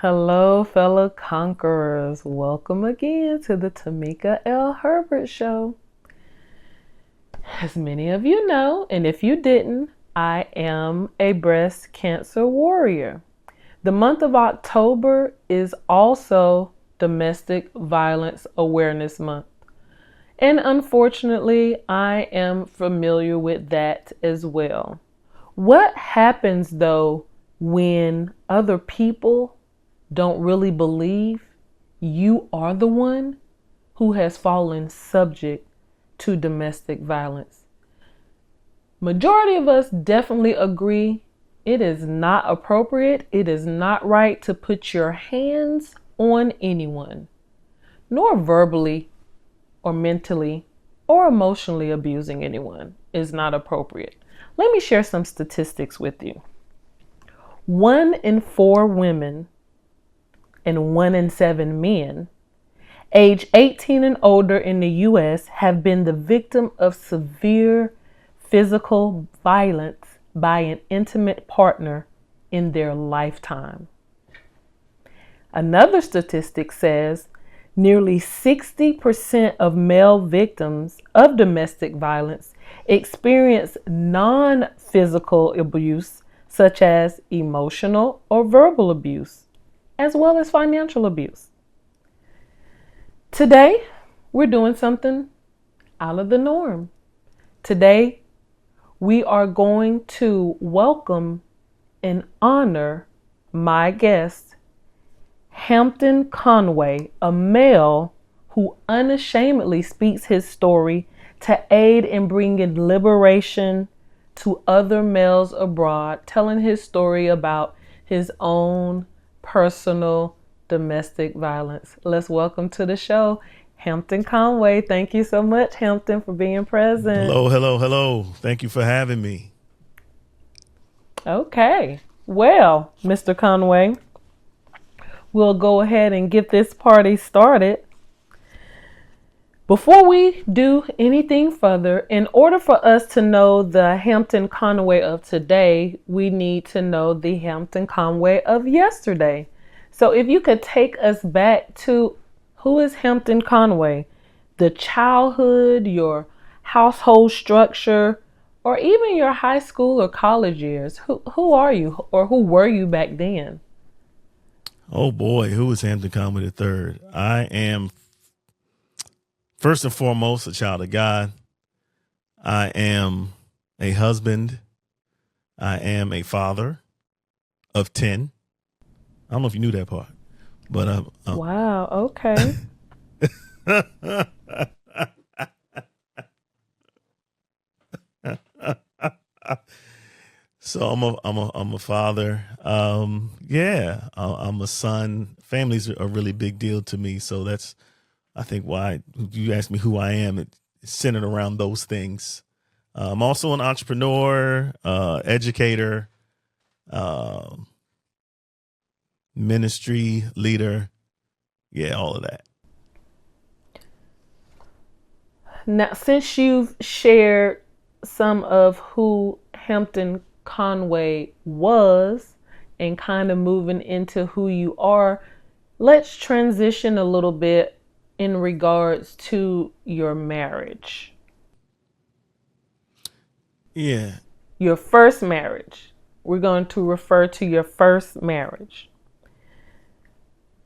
Hello, fellow conquerors. Welcome again to the Tamika L. Herbert Show. As many of you know, and if you didn't, I am a breast cancer warrior. The month of October is also Domestic Violence Awareness Month. And unfortunately, I am familiar with that as well. What happens though when other people don't really believe you are the one who has fallen subject to domestic violence? Majority of us definitely agree it is not appropriate, it is not right to put your hands on anyone, nor verbally or mentally or emotionally abusing anyone is not appropriate. Let me share some statistics with you. 1 in 4 women and 1 in 7 men age 18 and older in the U.S. have been the victim of severe physical violence by an intimate partner in their lifetime. Another statistic says nearly 60% of male victims of domestic violence experience non-physical abuse, such as emotional or verbal abuse, as well as financial abuse. Today, we're doing something out of the norm. Today, we are going to welcome and honor my guest, Hampton Conway, a male who unashamedly speaks his story to aid in bringing liberation to other males abroad, telling his story about his own personal domestic violence. Let's welcome to the show, Hampton Conway. Thank you so much, Hampton, for being present. Hello. Thank you for having me. Okay. Well, Mr. Conway, we'll go ahead and get this party started. Before we do anything further, in order for us to know the Hampton Conway of today, we need to know the Hampton Conway of yesterday. So if you could take us back to who is Hampton Conway, the childhood, your household structure, or even your high school or college years. Who are you, or who were you back then? Oh boy, who is Hampton Conway III? I am first and foremost a child of God. I am a husband. I am a father of 10. I don't know if you knew that part, but Wow, okay. so I'm a father. I'm a son. Families are a really big deal to me. So that's, I think, why you asked me who I am. It's centered around those things. I'm also an entrepreneur, educator, uh, ministry leader. Yeah, all of that. Now, since you've shared some of who Hampton Conway was and kind of moving into who you are, let's transition a little bit in regards to your marriage. Yeah. Your first marriage. We're going to refer to your first marriage.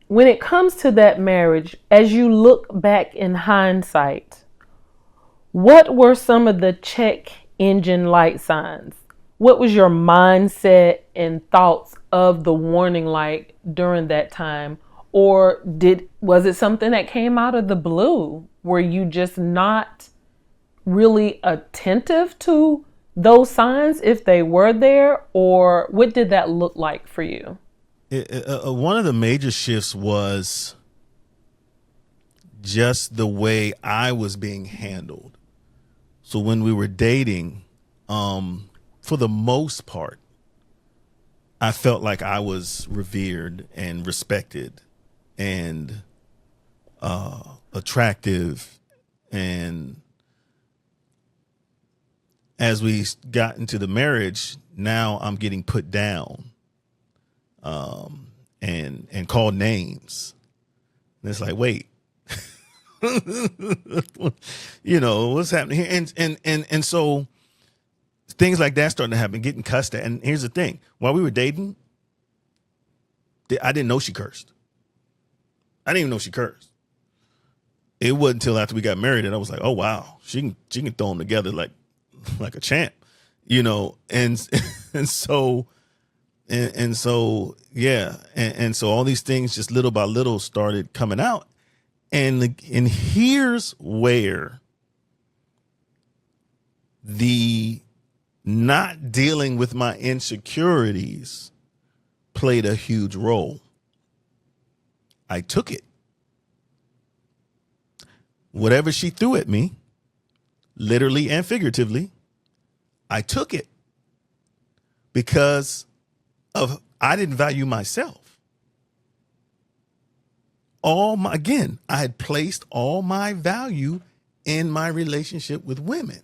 When it comes to that marriage, as you look back in hindsight, what were some of the check engine light signs? What was your mindset and thoughts of the warning light during that time? Or was it something that came out of the blue? Were you just not really attentive to those signs if they were there? Or what did that look like for you? One of the major shifts was just the way I was being handled. So when we were dating, for the most part, I felt like I was revered and respected and attractive. And as we got into the marriage, now I'm getting put down. and called names. And it's like, wait, what's happening here? And so things like that starting to happen, getting cussed at. And here's the thing. While we were dating, I didn't know she cursed. I didn't even know she cursed. It wasn't until after we got married that I was like, oh, wow, she can throw them together like a champ, and so yeah. And so all these things just little by little started coming out. And here's where the not dealing with my insecurities played a huge role. I took it. Whatever she threw at me, literally and figuratively, I took it because I didn't value myself. I had placed all my value in my relationship with women.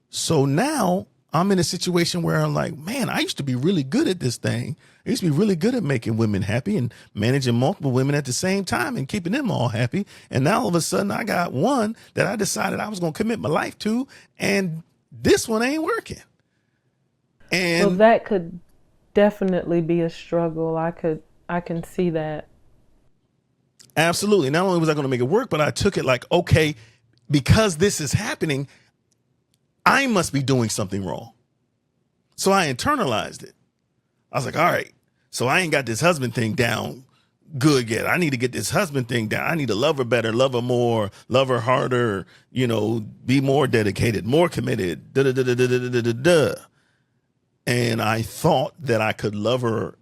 So now I'm in a situation where I'm like, man, I used to be really good at this thing. I used to be really good at making women happy and managing multiple women at the same time and keeping them all happy. And now all of a sudden I got one that I decided I was going to commit my life to, and this one ain't working. And so that could definitely be a struggle. I can see that. Absolutely. Not only was I going to make it work, but I took it like, okay, because this is happening, I must be doing something wrong. So I internalized it. I was like, all right, so I ain't got this husband thing down good yet. I need to get this husband thing down. I need to love her better, love her more, love her harder, be more dedicated, more committed, And I thought that I could love her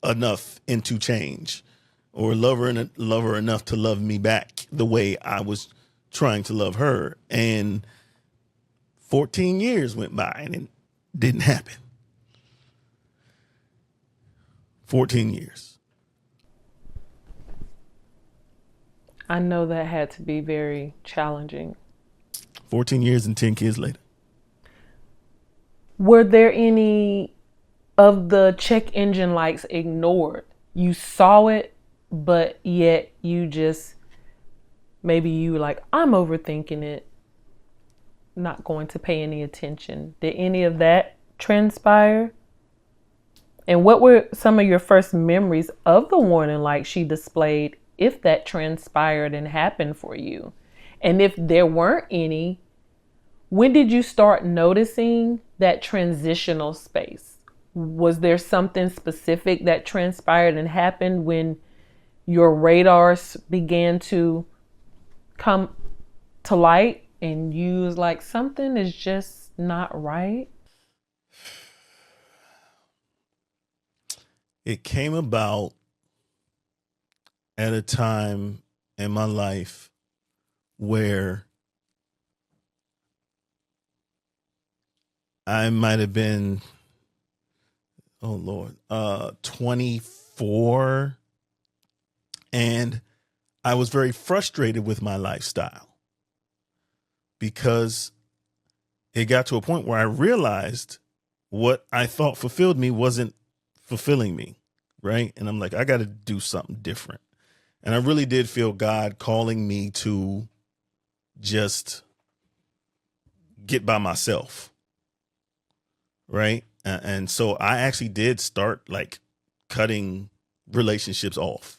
enough into change, or love her enough to love me back the way I was trying to love her. And 14 years went by and it didn't happen. 14 years. I know that had to be very challenging. 14 years and 10 kids later. Were there any of the check engine lights ignored? You saw it, but yet you just, maybe you were like, I'm overthinking it, not going to pay any attention. Did any of that transpire? And what were some of your first memories of the warning light she displayed, if that transpired and happened for you? And if there weren't any, when did you start noticing that transitional space? Was there something specific that transpired and happened when your radars began to come to light and you was like, something is just not right? It came about at a time in my life where I might have been, 24. And I was very frustrated with my lifestyle because it got to a point where I realized what I thought fulfilled me wasn't fulfilling me. Right. And I'm like, I got to do something different. And I really did feel God calling me to just get by myself. Right. And so I actually did start like cutting relationships off.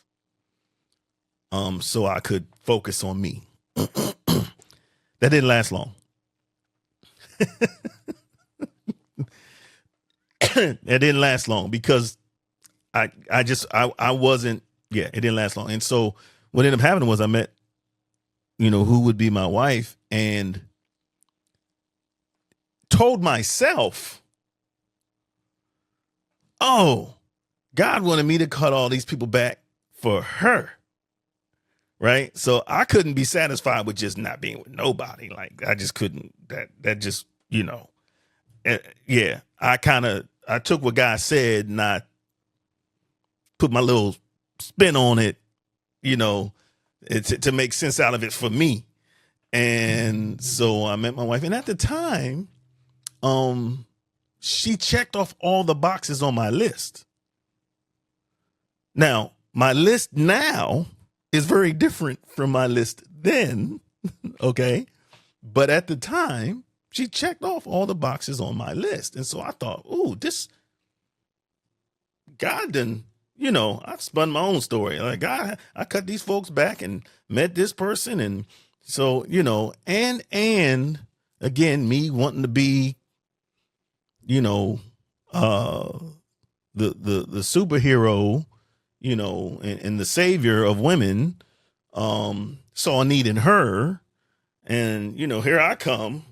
So I could focus on me. That didn't last long. It didn't last long because I wasn't, it didn't last long. And so what ended up happening was I met, who would be my wife, and told myself, oh, God wanted me to cut all these people back for her. Right. So I couldn't be satisfied with just not being with nobody. Like I just couldn't, that just, I took what God said and I put my little spin on it, to make sense out of it for me. And so I met my wife, and at the time, she checked off all the boxes on my list. Now, my list now is very different from my list then. Okay. But at the time, she checked off all the boxes on my list. And so I thought, ooh, this God done, I spun my own story. Like, God, I cut these folks back and met this person. And so, and again, me wanting to be, the superhero, and the savior of women, saw a need in her. And, here I come,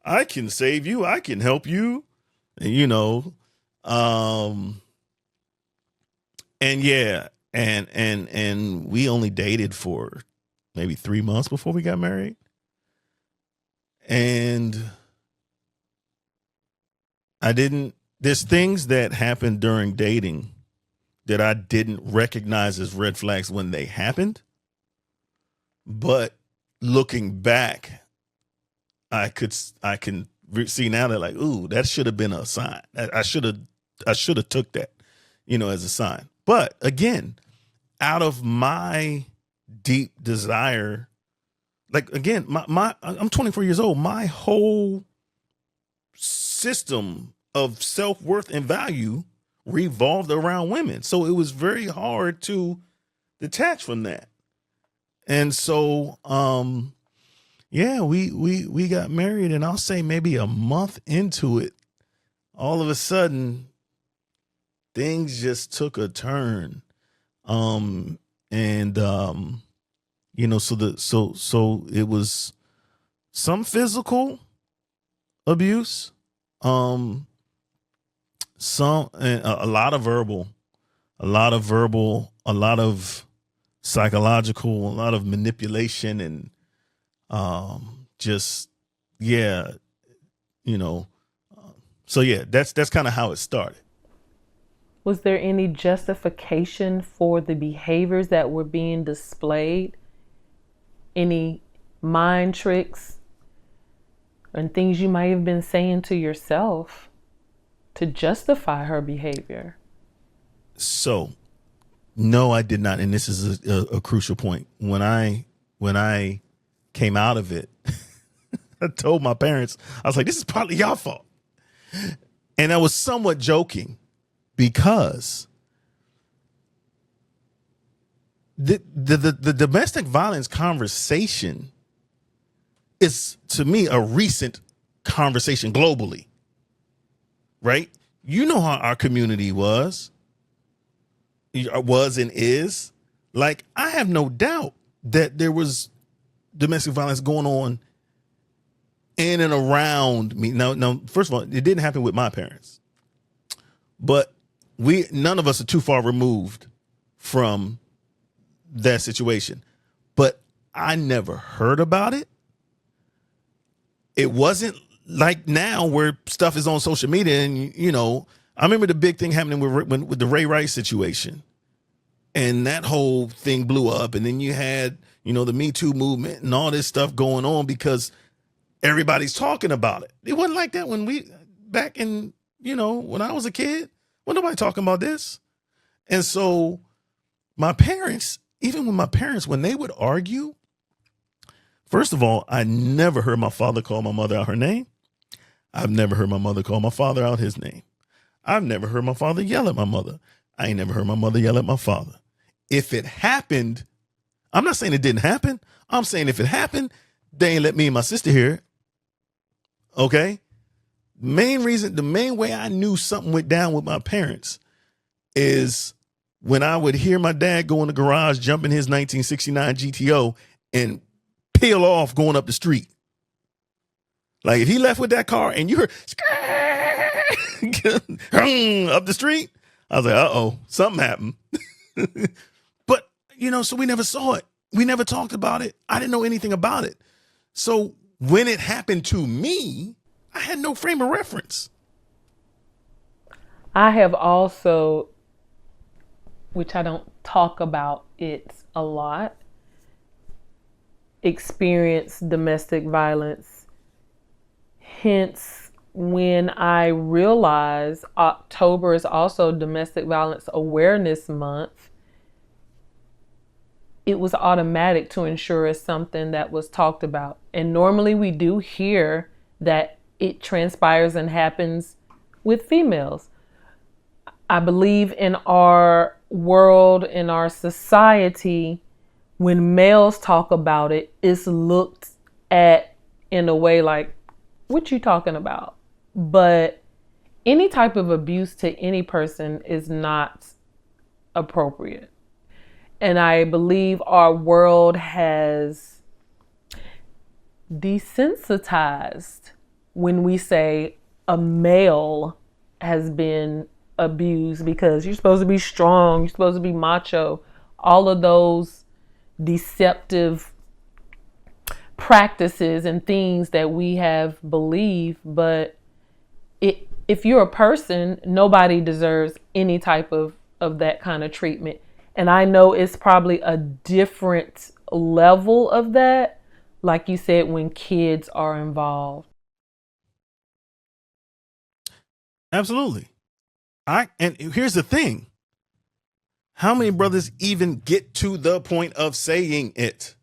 I can save you. I can help you, and yeah, and we only dated for maybe 3 months before we got married. And there's things that happened during dating that I didn't recognize as red flags when they happened. But looking back, I can see now that, like, ooh, that should have been a sign. I should have took that, as a sign. But again, out of my deep desire, like, again, I'm 24 years old. My whole system of self-worth and value revolved around women. So it was very hard to detach from that. And so, yeah, we got married, and I'll say maybe a month into it, all of a sudden things just took a turn. So it was some physical abuse, a lot of verbal, a lot of psychological, a lot of manipulation, and so yeah, that's kind of how it started. Was there any justification for the behaviors that were being displayed? Any mind tricks and things you might have been saying to yourself to justify her behavior? So, no, I did not. And this is a crucial point. When I came out of it, I told my parents, I was like, this is partly y'all fault. And I was somewhat joking, because the domestic violence conversation is, to me, a recent conversation globally, right? You know how our community was and is. Like, I have no doubt that there was domestic violence going on in and around me. Now, first of all, it didn't happen with my parents, but none of us are too far removed from that situation. But I never heard about it. It wasn't like now where stuff is on social media, and I remember the big thing happening with the Ray Rice situation, and that whole thing blew up, and then you had the Me Too movement and all this stuff going on because everybody's talking about it. It wasn't like that back in when I was a kid. Well, nobody talking about this. And so my parents, when they would argue, first of all, I never heard my father call my mother out her name. I've never heard my mother call my father out his name. I've never heard my father yell at my mother. I ain't never heard my mother yell at my father. If it happened, I'm not saying it didn't happen. I'm saying if it happened, they ain't let me and my sister hear it. Okay? The main way I knew something went down with my parents is when I would hear my dad go in the garage, jump in his 1969 GTO, and peel off going up the street. Like, if he left with that car and you heard up the street, I was like, uh-oh, something happened. But, so we never saw it. We never talked about it. I didn't know anything about it. So when it happened to me, I had no frame of reference. I have also, which I don't talk about it a lot, experienced domestic violence, hence when I realized October is also Domestic Violence Awareness Month, it was automatic to ensure it's something that was talked about. And normally we do hear that it transpires and happens with females. I believe in our world, in our society, when males talk about it, it's looked at in a way like, what you talking about? But any type of abuse to any person is not appropriate. And I believe our world has desensitized when we say a male has been abused, because you're supposed to be strong, you're supposed to be macho, all of those deceptive practices and things that we have believed. But if you're a person, nobody deserves any type of that kind of treatment. And I know it's probably a different level of that, like you said, when kids are involved. Absolutely. And here's the thing. How many brothers even get to the point of saying it?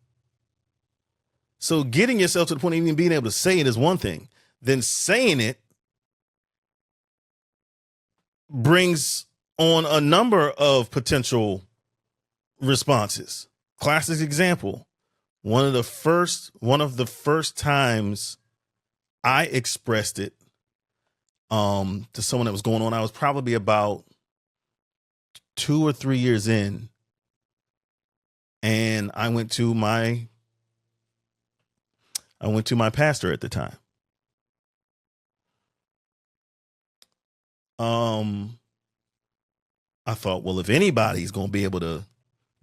So getting yourself to the point of even being able to say it is one thing. Then saying it brings on a number of potential responses. Classic example. One of the first times I expressed it to someone that was going on, I was probably about 2 or 3 years in, and I went to my pastor at the time. I thought, well, if anybody's going to be able to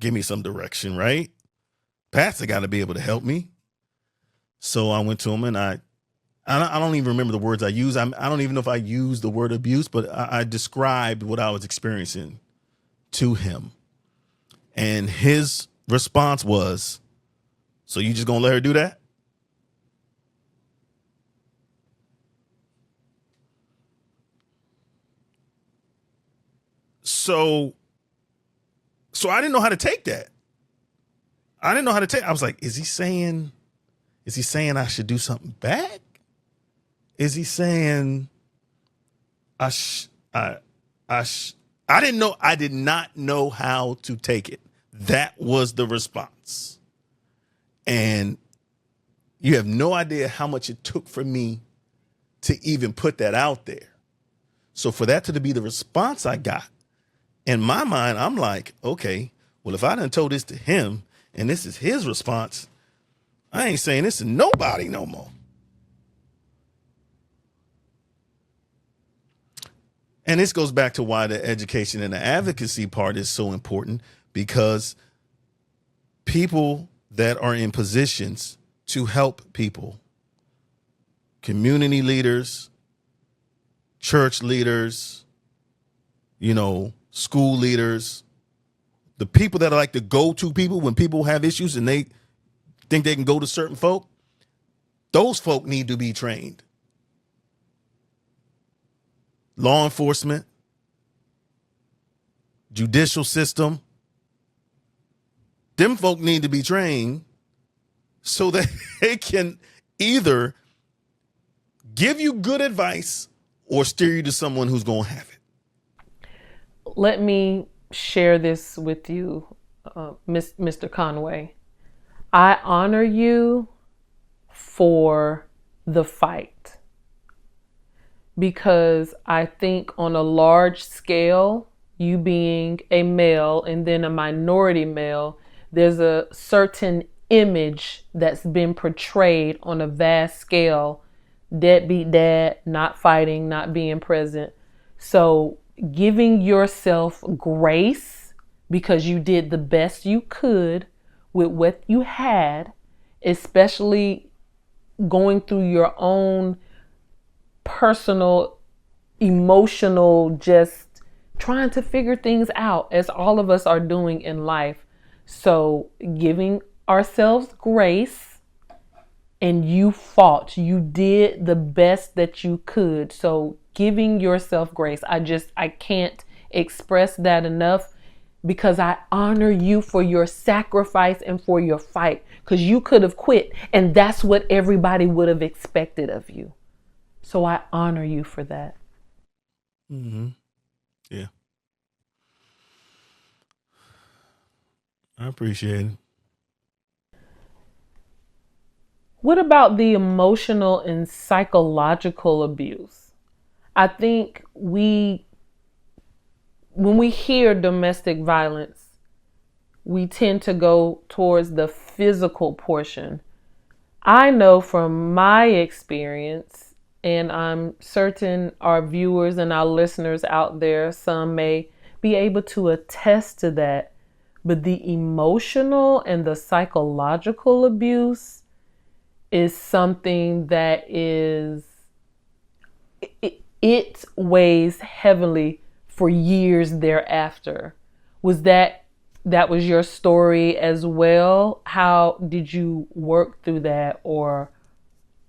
give me some direction, right? Pastor got to be able to help me. So I went to him, and I don't even remember the words I used. I don't even know if I used the word abuse, but I described what I was experiencing to him. And his response was, so you just going to let her do that? So I didn't know how to take that. I was like, is he saying I should do something back? Is he saying I didn't know. I did not know how to take it. That was the response. And you have no idea how much it took for me to even put that out there. So for that to be the response I got, in my mind, I'm like, okay, well, if I done told this to him and this is his response, I ain't saying this to nobody no more. And this goes back to why the education and the advocacy part is so important, because people that are in positions to help people, community leaders, church leaders, school leaders, the people that are like the go-to people when people have issues and they think they can go to certain folk, those folk need to be trained. Law enforcement, judicial system, them folk need to be trained so that they can either give you good advice or steer you to someone who's going to have it. Let me share this with you, Mr. Conway. I honor you for the fight, because I think on a large scale, you being a male and then a minority male, there's a certain image that's been portrayed on a vast scale. Deadbeat dad, not fighting, not being present. So giving yourself grace because you did the best you could with what you had, especially going through your own personal, emotional, just trying to figure things out, as all of us are doing in life. So giving ourselves grace and you fought. You did the best that you could. So giving yourself grace. I can't express that enough, because I honor you for your sacrifice and for your fight, because you could have quit and that's what everybody would have expected of you. So I honor you for that. Mm-hmm. Yeah. I appreciate it. What about the emotional and psychological abuse? I think when we hear domestic violence, we tend to go towards the physical portion. I know from my experience, and I'm certain our viewers and our listeners out there, some may be able to attest to that, but the emotional and the psychological abuse is something that it weighs heavily for years thereafter. Was that was your story as well? How did you work through that, or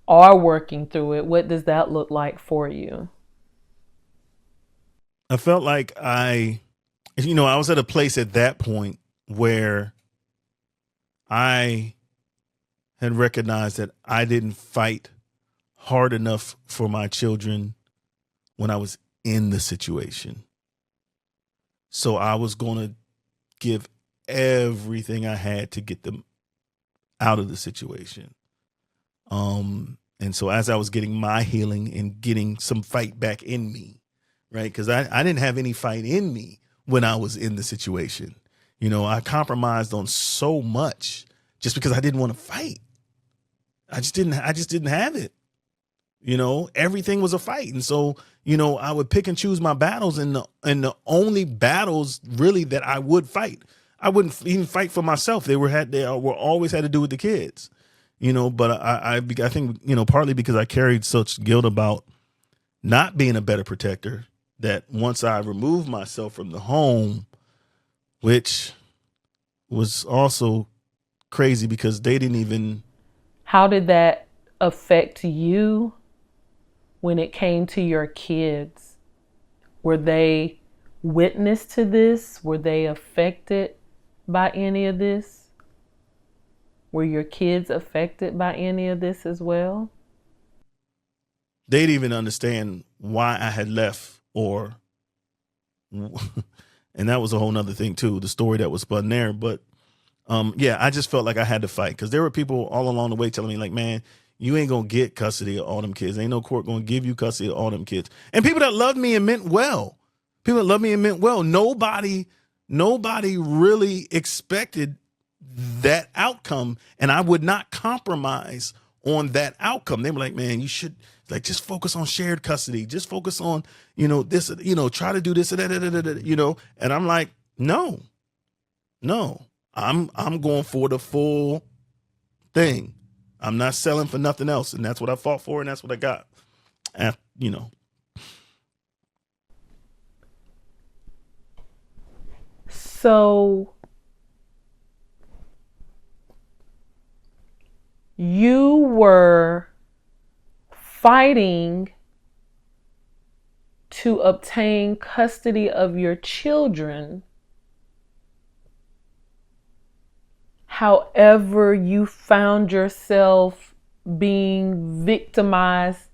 are working through it? What does that look like for you? I felt like I was at a place at that point where I had recognized that I didn't fight hard enough for my children when I was in the situation. So I was going to give everything I had to get them out of the situation. And so as I was getting my healing and getting some fight back in me, right? Because I didn't have any fight in me when I was in the situation. I compromised on so much just because I didn't want to fight. I just didn't have it. Everything was a fight. And so, I would pick and choose my battles, and the only battles really that I would fight, I wouldn't even fight for myself. They were always had to do with the kids, but I think, partly because I carried such guilt about not being a better protector, that once I removed myself from the home, which was also crazy because they didn't even. How did that affect you when it came to your kids? Were they witness to this? Were they affected by any of this? Were your kids affected by any of this as well? They didn't even understand why I had left, or and that was a whole nother thing too, the story that was spun there. But yeah, I just felt like I had to fight, because there were people all along the way telling me, like, man, you ain't gonna get custody of all them kids. Ain't no court gonna give you custody of all them kids. And people that loved me and meant well. People that loved me and meant well. Nobody really expected that outcome, and I would not compromise on that outcome. They were like, man, you should, like, just focus on shared custody. Just focus on, this, try to do this, and I'm like, no, I'm going for the full thing. I'm not selling for nothing else. And that's what I fought for, and that's what I got. So you were fighting to obtain custody of your children. However, you found yourself being victimized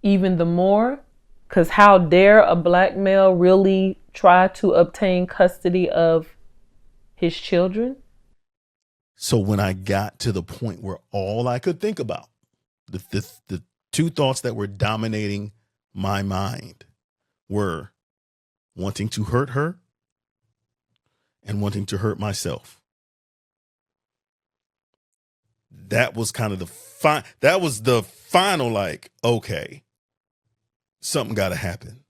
even the more. Because how dare a black male really try to obtain custody of his children? So when I got to the point where all I could think about, the two thoughts that were dominating my mind were wanting to hurt her and wanting to hurt myself. That was kind of that was the final, like, okay, something got to happen.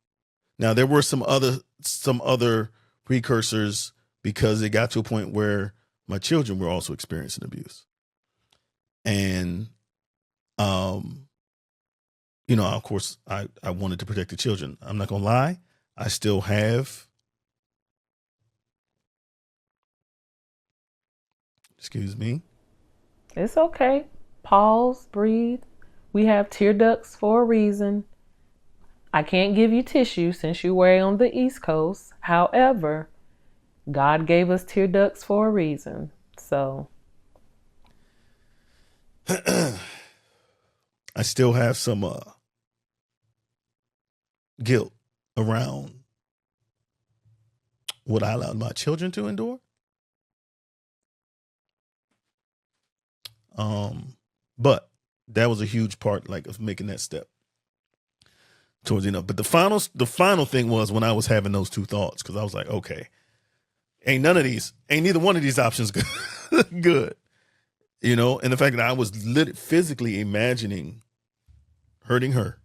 Now there were some other precursors, because it got to a point where my children were also experiencing abuse. And, of course I wanted to protect the children. I'm not going to lie. I still have, excuse me. It's okay. pause, breathe. We have tear ducts for a reason. I can't give you tissue since you're way on the East Coast. However, God gave us tear ducts for a reason. So I still have some guilt around what I allowed my children to endure. But that was a huge part, like, of making that step towards But the final thing was when I was having those two thoughts, because I was like, okay, ain't neither one of these options good. Good. And the fact that I was physically imagining hurting her,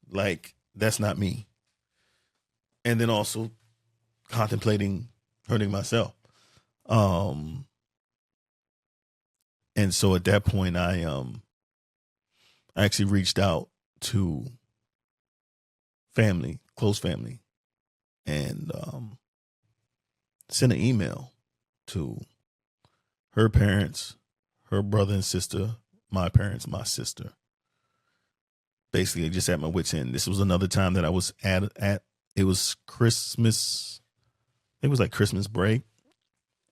like, that's not me. And then also contemplating hurting myself. And so at that point, I actually reached out to close family, and sent an email to her parents, her brother and sister, my parents, my sister. Basically, just at my wit's end. This was another time that I was at it was Christmas. It was like Christmas break,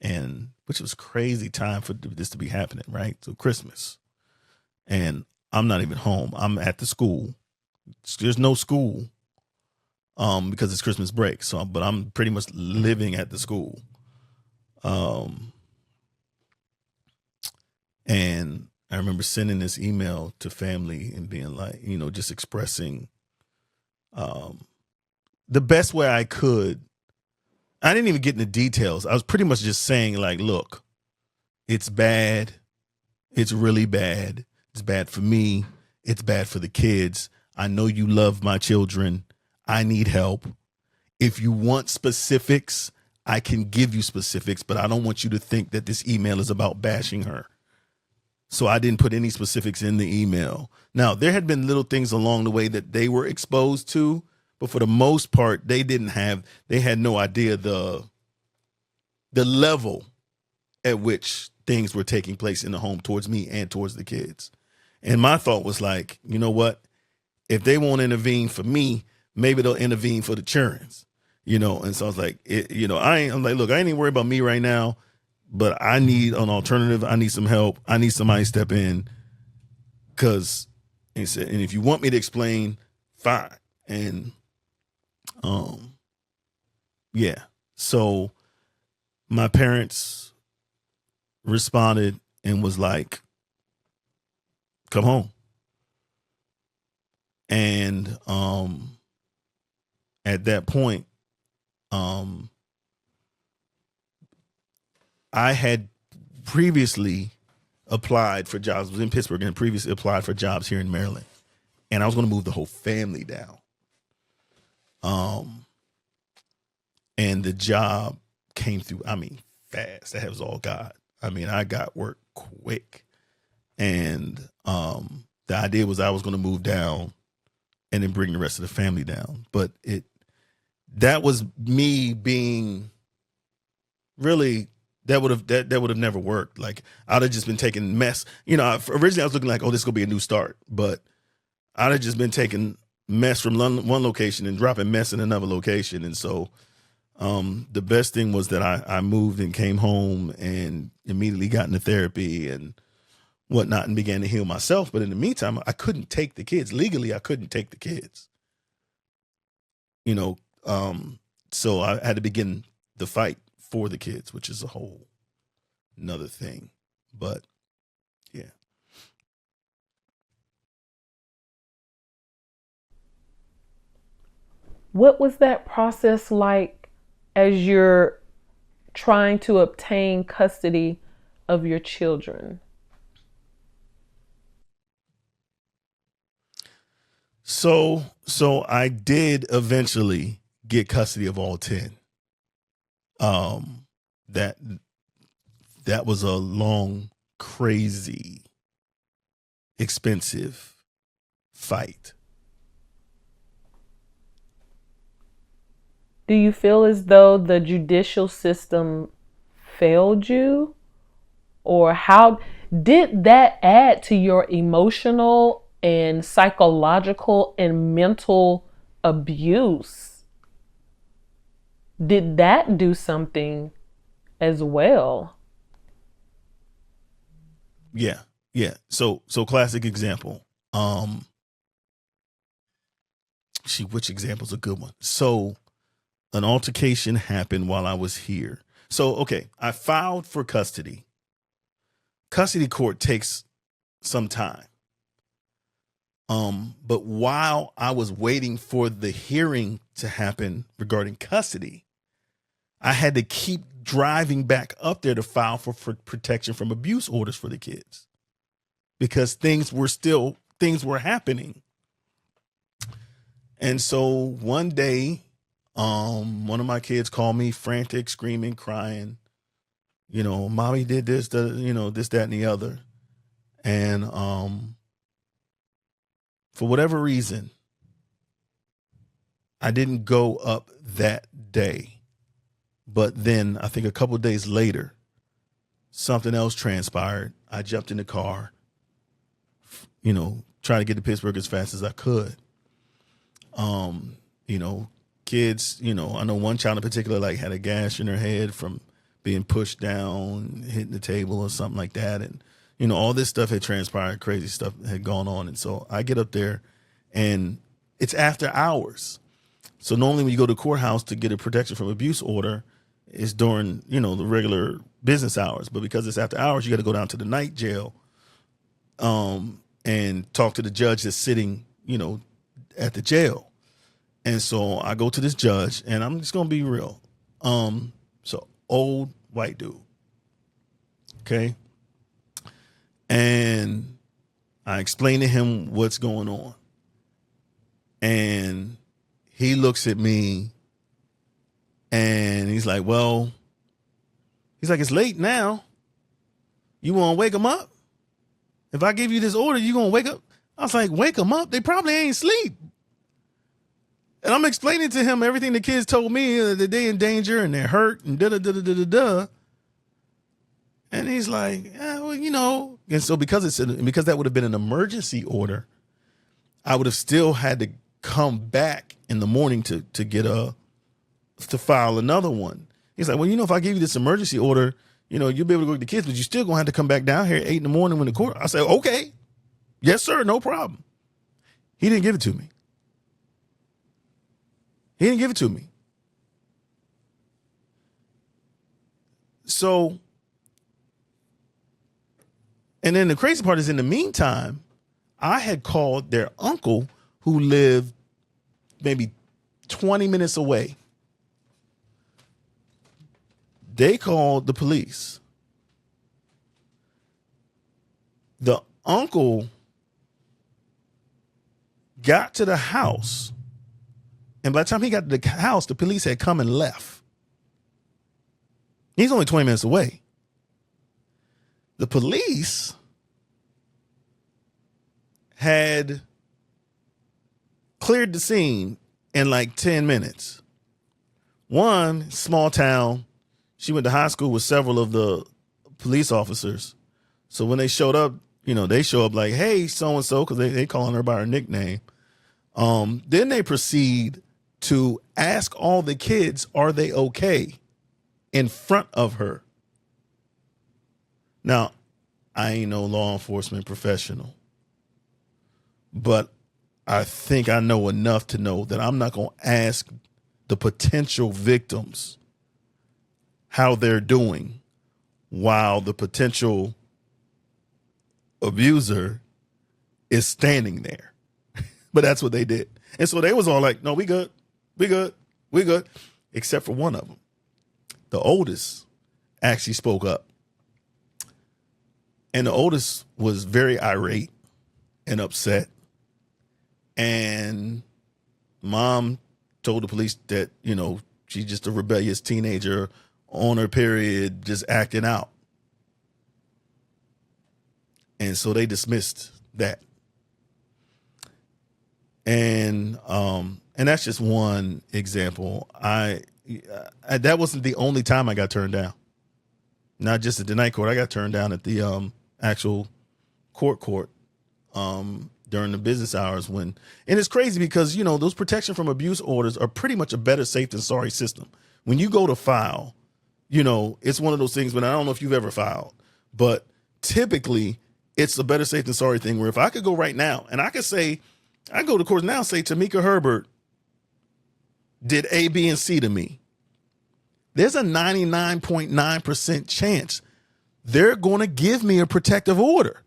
and which was crazy time for this to be happening, right? So Christmas, and I'm not even home. I'm at the school. There's no school, because it's Christmas break. So, but I'm pretty much living at the school, and I remember sending this email to family and being like, just expressing, the best way I could. I didn't even get into details. I was pretty much just saying, like, look, it's bad. It's really bad. It's bad for me. It's bad for the kids. I know you love my children. I need help. If you want specifics, I can give you specifics, but I don't want you to think that this email is about bashing her. So I didn't put any specifics in the email. Now, there had been little things along the way that they were exposed to, but for the most part, they had no idea the level at which things were taking place in the home towards me and towards the kids. And my thought was like, you know what? If they won't intervene for me, maybe they'll intervene for the churns, And so I was like, I'm like, look, I ain't even worried about me right now, but I need an alternative. I need some help. I need somebody to step in. And if you want me to explain, fine. And, yeah. So my parents responded and was like, come home. And at that point, I had previously applied for jobs. I was in Pittsburgh and previously applied for jobs here in Maryland. And I was going to move the whole family down. And the job came through, fast. That was all God. I got work quick. And the idea was I was going to move down and then bring the rest of the family down. But that was me being really, that would have never worked. Like, I'd have just been taking mess. Originally I was looking like, oh, this is going to be a new start. But I'd have just been taking mess from one location and dropping mess in another location. And so the best thing was that I moved and came home and immediately got into therapy and whatnot and began to heal myself. But in the meantime, I couldn't take the kids. Legally, I couldn't take the kids. So I had to begin the fight for the kids, which is a whole another thing. But yeah. what was that process like as you're trying to obtain custody of your children? So I did eventually get custody of all 10. That was a long, crazy, expensive fight. Do you feel as though the judicial system failed you? Or how Did that add to your emotional and psychological and mental abuse? Did that do something as well? Yeah. Yeah. So classic example. Which example's a good one? So an altercation happened while I was here. So, okay, I filed for custody. Custody court takes some time. But while I was waiting for the hearing to happen regarding custody, I had to keep driving back up there to file for protection from abuse orders for the kids because things were happening. And so one day, one of my kids called me frantic, screaming, crying, mommy did this, this, that, and the other. And, for whatever reason, I didn't go up that day. But then I think a couple of days later, something else transpired. I jumped in the car, trying to get to Pittsburgh as fast as I could. Kids, I know one child in particular, like, had a gash in her head from being pushed down, hitting the table or something like that. And, all this stuff had transpired, crazy stuff had gone on. And so I get up there and it's after hours. So normally when you go to the courthouse to get a protection from abuse order, it's during, the regular business hours. But because it's after hours, you got to go down to the night jail and talk to the judge that's sitting, at the jail. And so I go to this judge, and I'm just going to be real. So old white dude. Okay. And I explain to him what's going on. And he looks at me and he's like, it's late now. You want to wake him up? If I give you this order, you going to wake up? I was like, wake them up? They probably ain't asleep. And I'm explaining to him everything the kids told me, that they in danger and they're hurt and da-da-da-da-da-da. And he's like, And so because that would have been an emergency order, I would have still had to come back in the morning to file another one. He's like, if I give you this emergency order, you'll be able to go get the kids, but you're still going to have to come back down here at 8 in the morning when the court. I said, okay. Yes, sir. No problem. He didn't give it to me. So, and then the crazy part is in the meantime, I had called their uncle who lived maybe 20 minutes away. They called the police. The uncle got to the house, and by the time he got to the house, the police had come and left. He's only 20 minutes away. The police had cleared the scene in like 10 minutes. One, small town. She went to high school with several of the police officers. So when they showed up, they show up like, hey, so-and-so, because they calling her by her nickname. Then they proceed to ask all the kids, are they okay, in front of her. Now, I ain't no law enforcement professional, but I think I know enough to know that I'm not going to ask the potential victims how they're doing while the potential abuser is standing there. But that's what they did. And so they was all like, no, we good. Except for one of them. The oldest actually spoke up. And the oldest was very irate and upset. And mom told the police that, she's just a rebellious teenager on her period, just acting out. And so they dismissed that. And that's just one example. That wasn't the only time I got turned down. Not just at the night court. I got turned down at the actual court during the business hours and it's crazy because, those protection from abuse orders are pretty much a better safe than sorry system. When you go to file, it's one of those things, but I don't know if you've ever filed, but typically it's a better safe than sorry thing where if I could go right now and I could say, I go to court now and say Tamika Herbert did A, B, and C to me. There's a 99.9% chance they're going to give me a protective order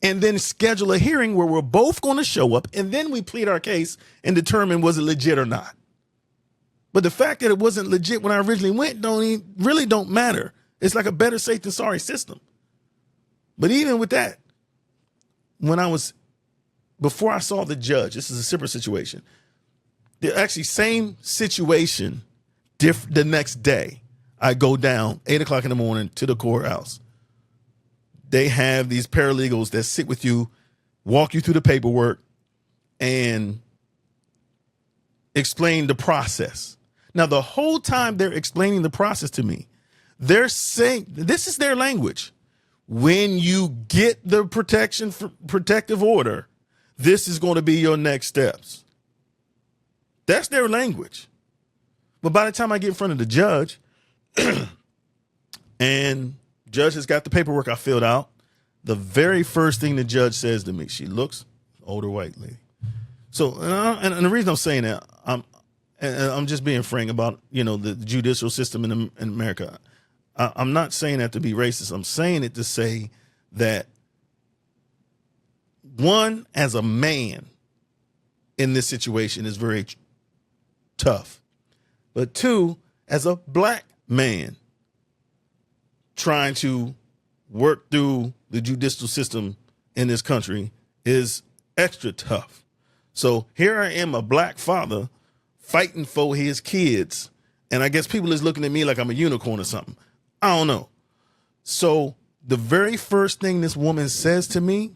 and then schedule a hearing where we're both going to show up and then we plead our case and determine was it legit or not. But the fact that it wasn't legit when I originally went really don't matter. It's like a better safe than sorry system. But even with that, before I saw the judge, this is a separate situation. The actually same situation, the next day, I go down 8 o'clock in the morning to the courthouse. They have these paralegals that sit with you, walk you through the paperwork, and explain the process. Now, the whole time they're explaining the process to me, they're saying, this is their language. When you get the protective order, this is going to be your next steps. That's their language. But by the time I get in front of the judge, and judge has got the paperwork I filled out, the very first thing the judge says to me, she looks, older white lady. So, and the reason I'm saying that, I'm just being frank about, the judicial system in America. I'm not saying that to be racist. I'm saying it to say that, one, as a man in this situation is very tough. But two, as a black man trying to work through the judicial system in this country is extra tough. So here I am, a black father fighting for his kids. And I guess people is looking at me like I'm a unicorn or something. I don't know. So the very first thing this woman says to me,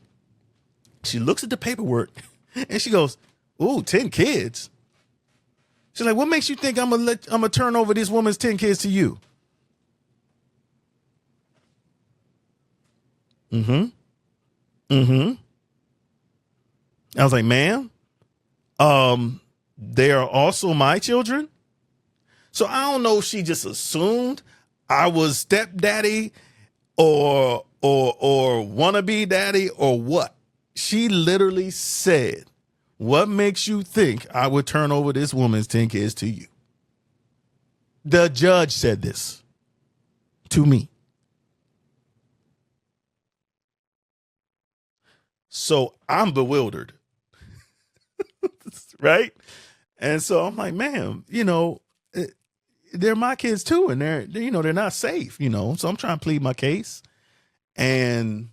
she looks at the paperwork and she goes, "Ooh, 10 kids." She's like, "What makes you think I'm gonna turn over this woman's 10 kids to you?" I was like, "Ma'am, they are also my children." So I don't know if she just assumed I was stepdaddy or wannabe daddy or what. She literally said, "What makes you think I would turn over this woman's 10 kids to you?" The judge said this to me. So I'm bewildered. Right? And so I'm like, "Ma'am, they're my kids too. And they're not safe, So I'm trying to plead my case." And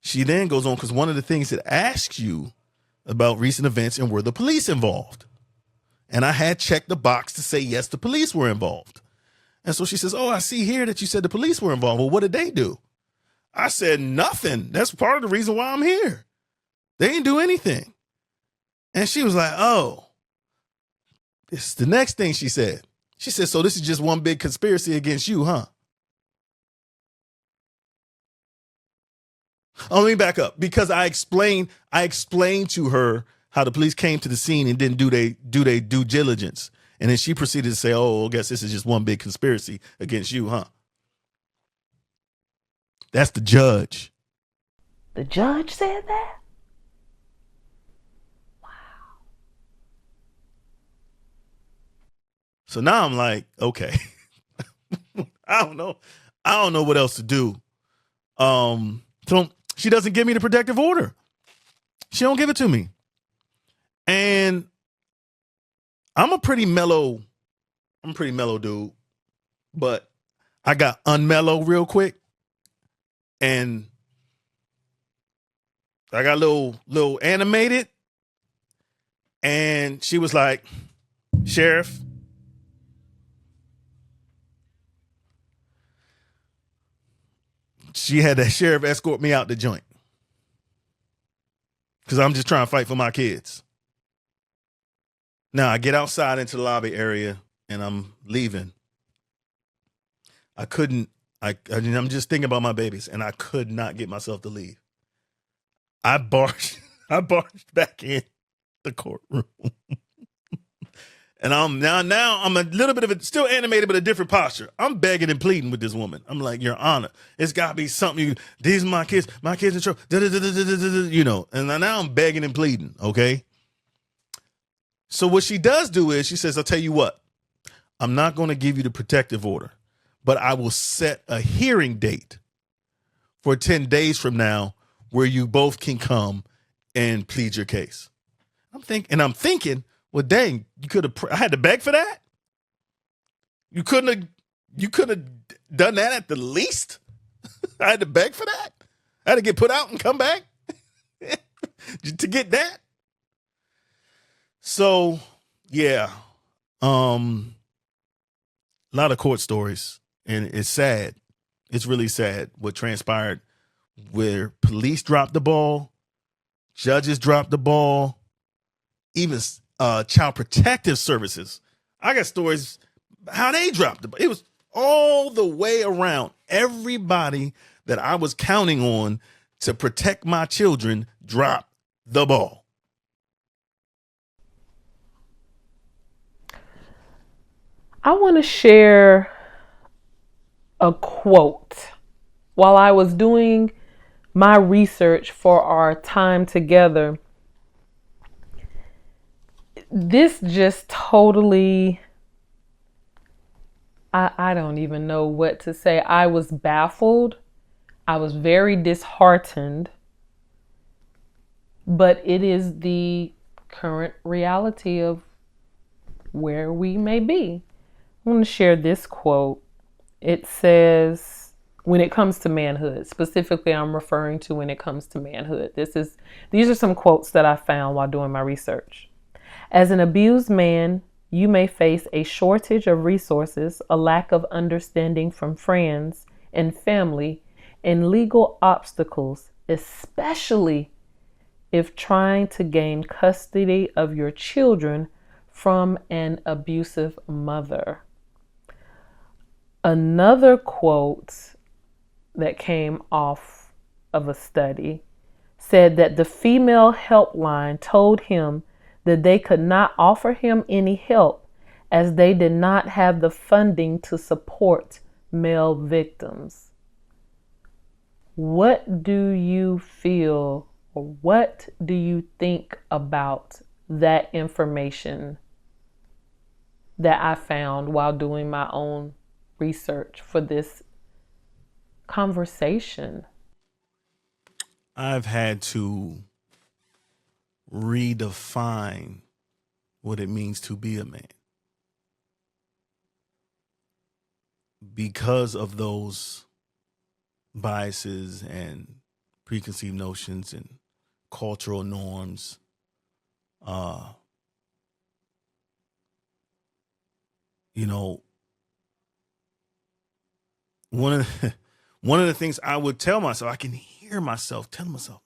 she then goes on, because one of the things it asks you about recent events and were the police involved. And I had checked the box to say, yes, the police were involved. And so she says, "Oh, I see here that you said the police were involved. Well, what did they do?" I said, "Nothing. That's part of the reason why I'm here. They didn't do anything." And she was like, "Oh." This is the next thing she said. She said, "So this is just one big conspiracy against you, huh?" Oh, let me back up, because I explained to her how the police came to the scene and didn't do they due diligence. And then she proceeded to say, "Oh, I guess this is just one big conspiracy against you, huh?" That's the judge. The judge said that? So now I'm like, okay, I don't know what else to do. So she doesn't give me the protective order. She don't give it to me. And I'm a pretty mellow dude, but I got unmellow real quick. And I got a little animated. And she was like, "Sheriff, she had that sheriff escort me out the joint because I'm just trying to fight for my kids." Now I get outside into the lobby area and I'm leaving. I couldn't I'm just thinking about my babies, and I could not get myself to leave. I barged back in the courtroom. And I'm now I'm a little bit of it, still animated, but a different posture. I'm begging and pleading with this woman. I'm like, Your Honor, it's got to be something. These are my kids in trouble. You know, and now I'm begging and pleading. Okay. So what she does do is she says, I'll tell you what, I'm not going to give you the protective order, but I will set a hearing date for 10 days from now where you both can come and plead your case. I'm thinking, well, dang, you could have. I had to beg for that. You could have done that at the least. I had to beg for that. I had to get put out and come back to get that. So yeah, a lot of court stories, and it's sad. It's really sad what transpired, where police dropped the ball, judges dropped the ball, even child protective services. I got stories how they dropped the ball. It was all the way around. Everybody that I was counting on to protect my children dropped the ball. I want to share a quote. While I was doing my research for our time together, this just totally, I don't even know what to say. I was baffled. I was very disheartened. But it is the current reality of where we may be. I want to share this quote. It says, when it comes to manhood, specifically I'm referring to when it comes to manhood. These are some quotes that I found while doing my research. As an abused man, you may face a shortage of resources, a lack of understanding from friends and family, and legal obstacles, especially if trying to gain custody of your children from an abusive mother. Another quote that came off of a study said that the female helpline told him that they could not offer him any help as they did not have the funding to support male victims. What do you feel, or what do you think about that information that I found while doing my own research for this conversation? I've had to redefine what it means to be a man because of those biases and preconceived notions and cultural norms. You know, one of the things I would tell myself, I can hear myself telling myself,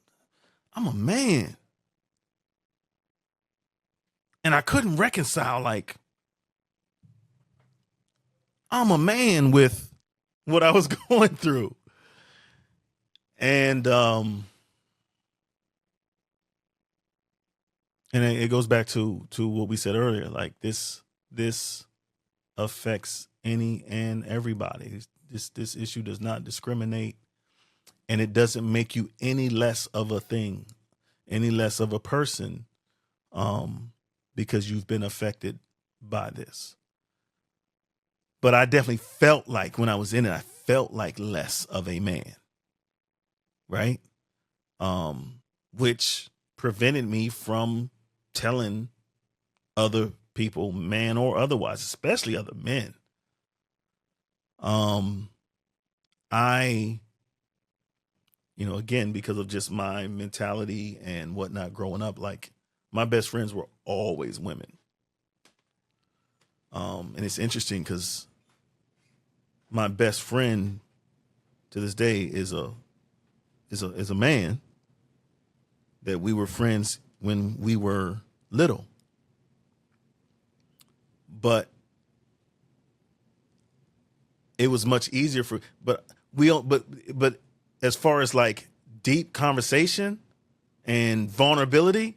I'm a man. And I couldn't reconcile, like, I'm a man with what I was going through. And it goes back to what we said earlier. Like, this affects any and everybody. This issue does not discriminate, and it doesn't make you any less of a thing, any less of a person, because you've been affected by this. But I definitely felt like when I was in it, I felt like less of a man, right? Which prevented me from telling other people, man or otherwise, especially other men. I, again, because of just my mentality and whatnot growing up, like, my best friends were always women. And it's interesting because my best friend to this day is a man that we were friends when we were little. But it was much easier but we don't, but as far as like deep conversation and vulnerability,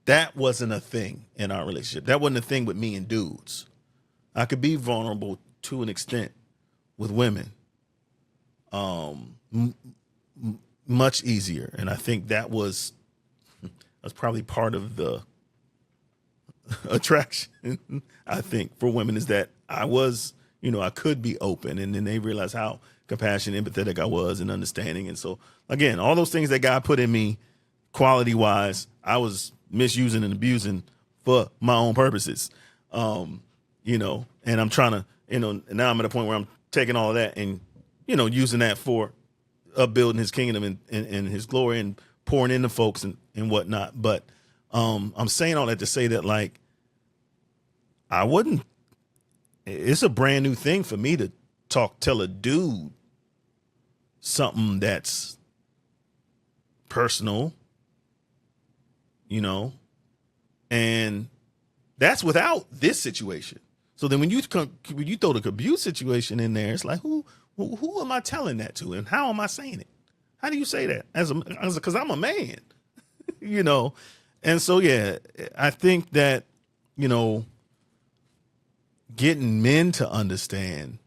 that wasn't a thing in our relationship. That wasn't a thing with me and dudes. I could be vulnerable to an extent with women, much easier. And I think that's probably part of the attraction, I think, for women, is that I could be open, and then they realize how compassionate, empathetic I was, and understanding. And so, again, all those things that God put in me, quality wise, I was misusing and abusing for my own purposes. And I'm trying to, now I'm at a point where I'm taking all of that and, using that for upbuilding his kingdom and his glory and pouring into folks and whatnot. But I'm saying all that to say that, like, it's a brand new thing for me to tell a dude something that's personal, and that's without this situation. So then when you throw the abuse situation in there, it's like, who am I telling that to, and how am I saying it? How do you say that because I'm a man, And so, yeah, I think that, getting men to understand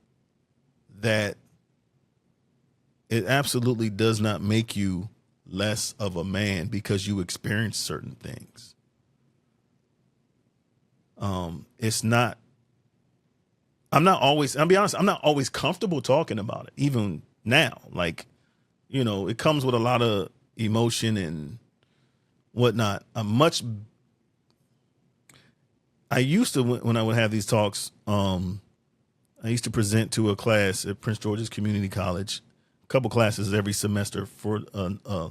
that it absolutely does not make you less of a man because you experience certain things. It's not, I'll be honest, I'm not always comfortable talking about it, even now. Like, it comes with a lot of emotion and whatnot. I used to, when I would have these talks, I used to present to a class at Prince George's Community College, a couple classes every semester for a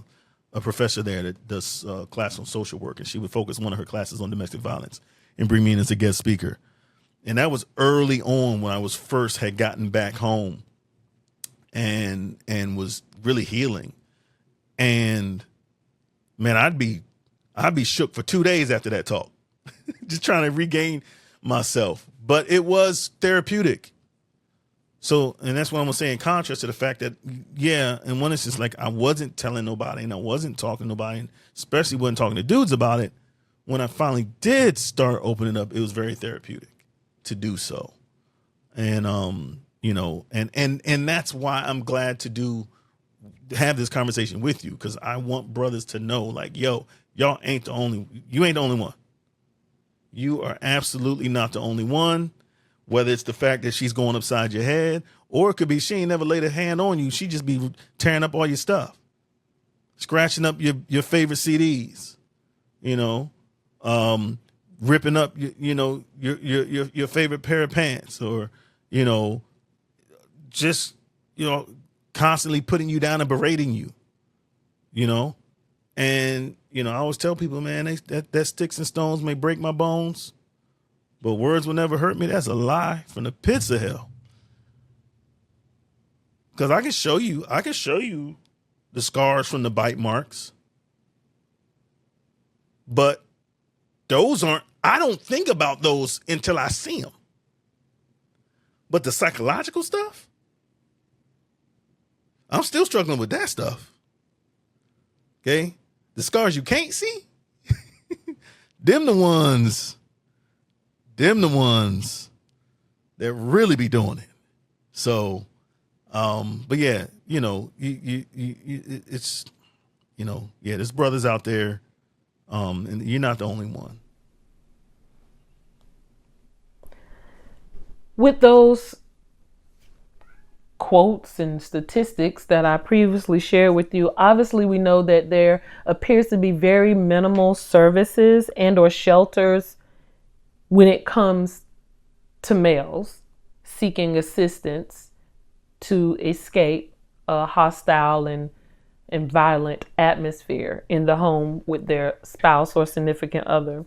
professor there that does a class on social work. And she would focus one of her classes on domestic violence and bring me in as a guest speaker. And that was early on when I had gotten back home and was really healing. And man, I'd be shook for 2 days after that talk, just trying to regain myself. But it was therapeutic. So, and that's what I'm saying, in contrast to the fact that, yeah, and one instance, like, I wasn't telling nobody and I wasn't talking to nobody, and especially wasn't talking to dudes about it. When I finally did start opening up, it was very therapeutic to do so. And, and that's why I'm glad to have this conversation with you, because I want brothers to know, like, yo, you ain't the only one. You are absolutely not the only one. Whether it's the fact that she's going upside your head, or it could be she ain't never laid a hand on you. She just be tearing up all your stuff, scratching up your favorite CDs, ripping up your favorite pair of pants, or just constantly putting you down and berating you, and I always tell people, man, that sticks and stones may break my bones, but words will never hurt me. That's a lie from the pits of hell. Because I can show you the scars from the bite marks. But I don't think about those until I see them. But the psychological stuff, I'm still struggling with that stuff. Okay? The scars you can't see, them the ones that really be doing it. So, but yeah, it's, there's brothers out there, and you're not the only one. With those quotes and statistics that I previously shared with you, obviously we know that there appears to be very minimal services and or shelters when it comes to males seeking assistance to escape a hostile and violent atmosphere in the home with their spouse or significant other.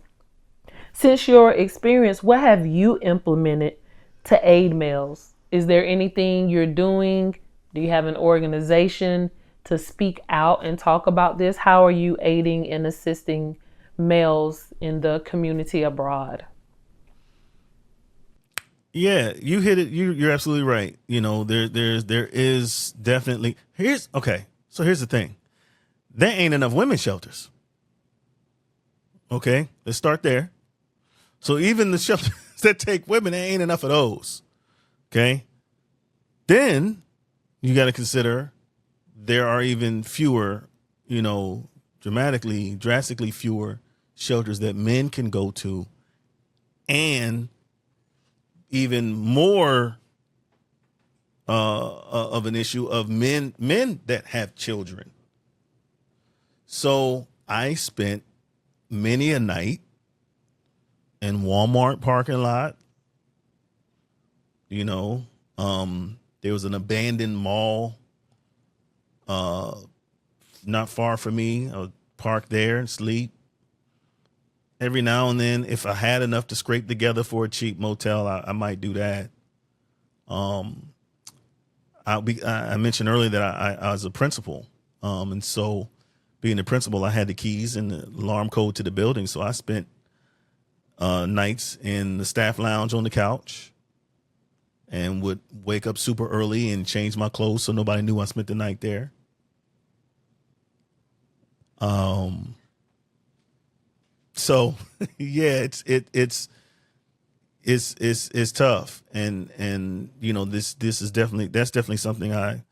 Since your experience, what have you implemented to aid males? Is there anything you're doing? Do you have an organization to speak out and talk about this? How are you aiding and assisting males in the community abroad? Yeah, you hit it. You're absolutely right. You know, there is definitely So here's the thing: there ain't enough women's shelters. Okay, let's start there. So even the shelters that take women, there ain't enough of those. Okay, then you got to consider there are even fewer, drastically fewer shelters that men can go to, and even more of an issue of men that have children. So I spent many a night in Walmart parking lot. There was an abandoned mall not far from me. I would park there and sleep. Every now and then, if I had enough to scrape together for a cheap motel, I might do that. I mentioned earlier that I was a principal. And so being a principal, I had the keys and the alarm code to the building. So I spent nights in the staff lounge on the couch and would wake up super early and change my clothes so nobody knew I spent the night there. So yeah, it's tough. And that's definitely something I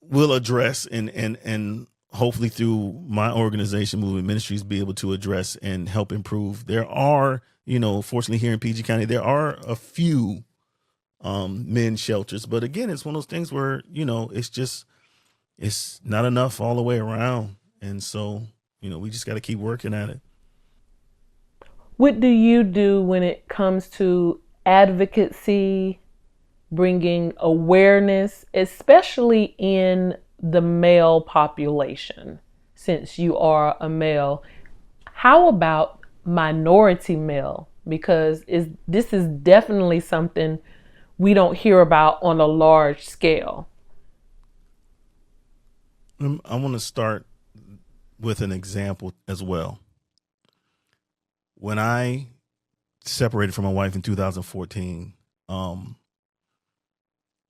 will address and hopefully through my organization, Movement Ministries, be able to address and help improve. There are, fortunately here in PG County, there are a few men's shelters, but again, it's one of those things where, it's not enough all the way around. And so, we just got to keep working at it. What do you do when it comes to advocacy, bringing awareness, especially in the male population? Since you are a male, how about minority male? Because this is definitely something we don't hear about on a large scale. I want to start with an example as well. When I separated from my wife in 2014,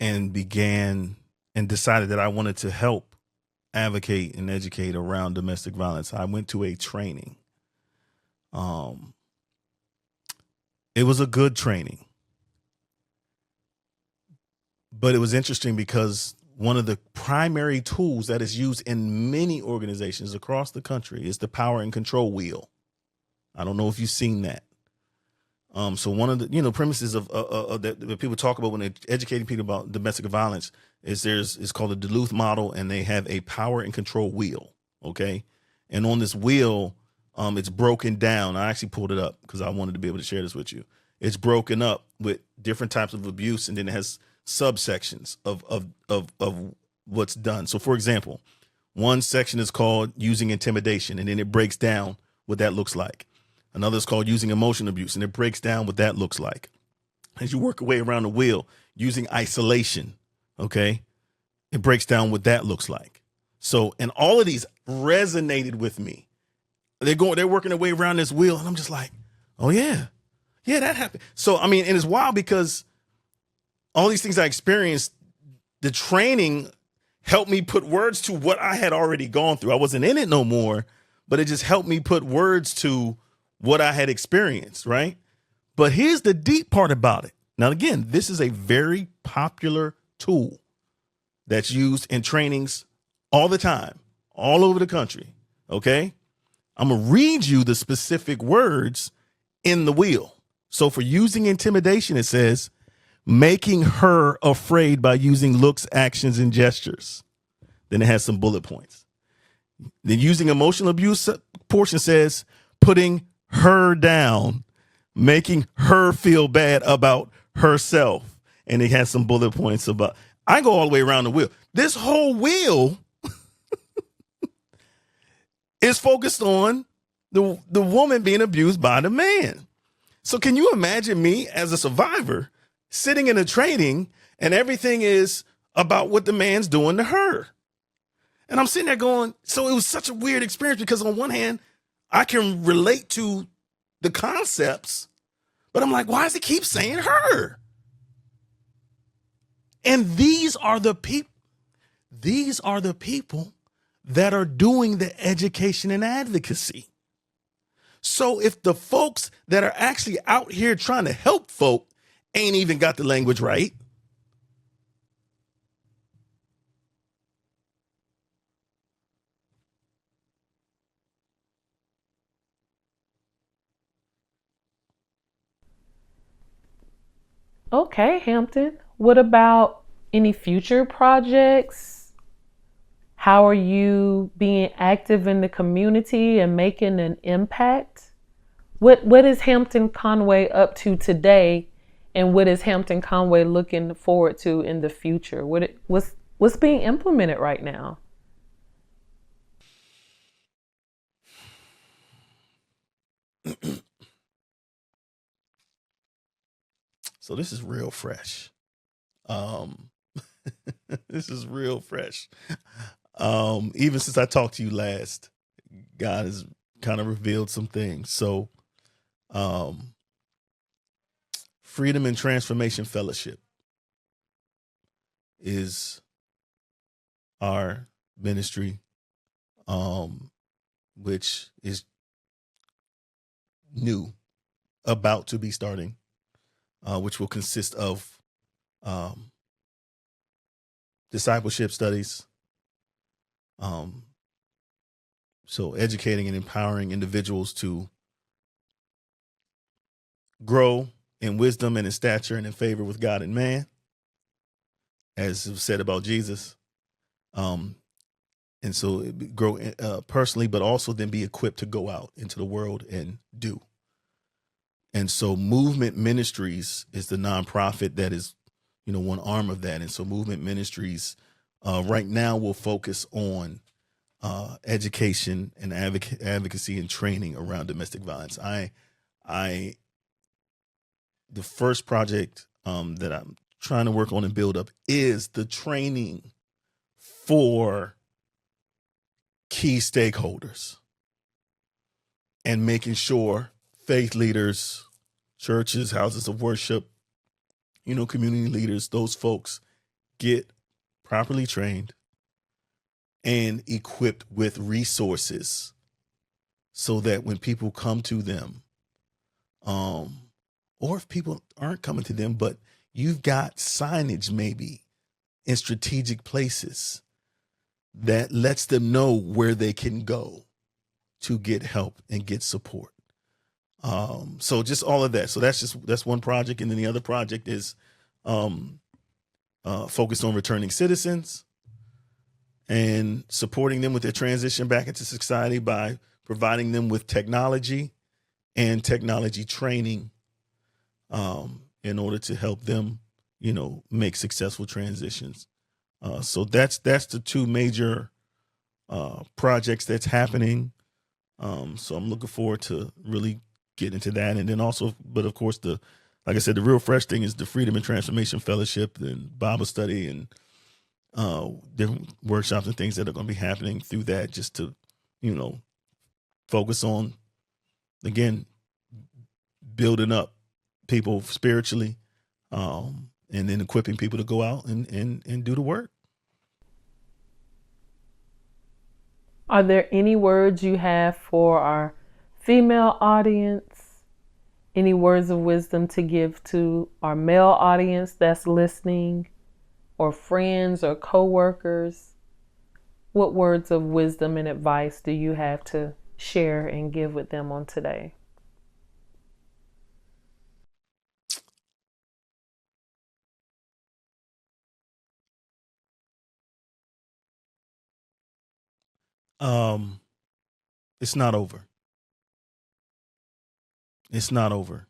and began and decided that I wanted to help advocate and educate around domestic violence, I went to a training. It was a good training, but it was interesting because one of the primary tools that is used in many organizations across the country is the power and control wheel. I don't know if you've seen that. So one of the premises of that people talk about when they're educating people about domestic violence is it's called the Duluth model, and they have a power and control wheel. Okay, and on this wheel, it's broken down. I actually pulled it up because I wanted to be able to share this with you. It's broken up with different types of abuse, and then it has subsections of what's done. So, for example, one section is called using intimidation, and then it breaks down what that looks like. Another is called using emotional abuse, and it breaks down what that looks like. As you work your way around the wheel, using isolation, okay, it breaks down what that looks like. So, and all of these resonated with me. They're working their way around this wheel, and I'm just like, oh yeah, that happened. So, and it's wild because all these things I experienced, the training helped me put words to what I had already gone through. I wasn't in it no more, but it just helped me put words to what I had experienced, right? But here's the deep part about it. Now, again, this is a very popular tool that's used in trainings all the time, all over the country, okay? I'm going to read you the specific words in the wheel. So for using intimidation, it says, making her afraid by using looks, actions, and gestures. Then it has some bullet points. The using emotional abuse portion says, putting her down, making her feel bad about herself. And it has some bullet points about, I go all the way around the wheel. This whole wheel is focused on the woman being abused by the man. So can you imagine me as a survivor sitting in a training and everything is about what the man's doing to her? And I'm sitting there going, so it was such a weird experience because on one hand, I can relate to the concepts, But I'm like, why does it keep saying her? And these are the people that are doing the education and advocacy. So if the folks that are actually out here trying to help folk ain't even got the language right, Okay, Hampton. What about any future projects? How are you being active in the community and making an impact? What is Hampton Conway up to today, and what is Hampton Conway looking forward to in the future? What's being implemented right now? so this is real fresh. Um, this is real fresh. Even since I talked to you last, God has kind of revealed some things. So, um, Freedom and Transformation Fellowship is our ministry, which is new, about to be starting, which will consist of um, discipleship studies, so educating and empowering individuals to grow in wisdom and in stature and in favor with God and man, as it was said about Jesus. And so grow personally, but also then be equipped to go out into the world and do. And so Movement Ministries is the nonprofit that is, one arm of that. And so Movement Ministries right now will focus on education and advocacy and training around domestic violence. The first project that I'm trying to work on and build up is the training for key stakeholders and making sure faith leaders, churches, houses of worship, community leaders, those folks get properly trained and equipped with resources so that when people come to them, or if people aren't coming to them, but you've got signage maybe in strategic places that lets them know where they can go to get help and get support. So just all of that. So that's one project. And then the other project is focused on returning citizens and supporting them with their transition back into society by providing them with technology and technology training in order to help them, make successful transitions. So that's the two major projects that's happening. So I'm looking forward to really getting into that. And then also, but of course, like I said, the real fresh thing is the Freedom and Transformation Fellowship and Bible study and different workshops and things that are going to be happening through that, just to, focus on, again, building up people spiritually, and then equipping people to go out and do the work. Are there any words you have for our female audience? Any words of wisdom to give to our male audience that's listening, or friends or coworkers? What words of wisdom and advice do you have to share and give with them on today? It's not over. It's not over.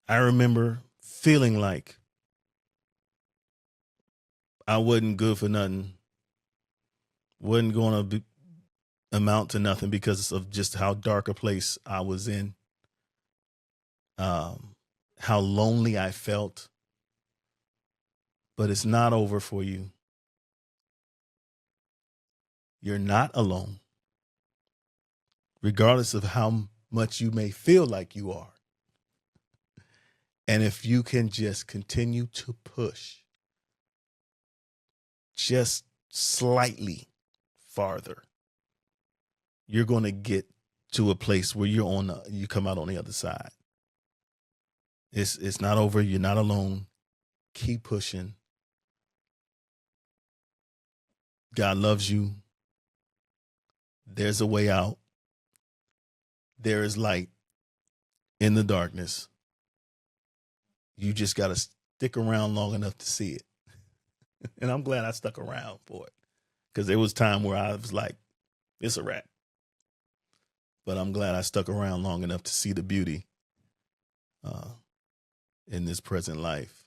I remember feeling like I wasn't good for nothing, wasn't going to amount to nothing because of just how dark a place I was in, how lonely I felt. But it's not over for you. You're not alone, regardless of how much you may feel like you are. And if you can just continue to push just slightly farther, you're going to get to a place where you come out on the other side. It's not over. You're not alone. Keep pushing. God loves you. There's a way out. There is light in the darkness. You just got to stick around long enough to see it. And I'm glad I stuck around for it, because there was time where I was like, it's a wrap. But I'm glad I stuck around long enough to see the beauty in this present life.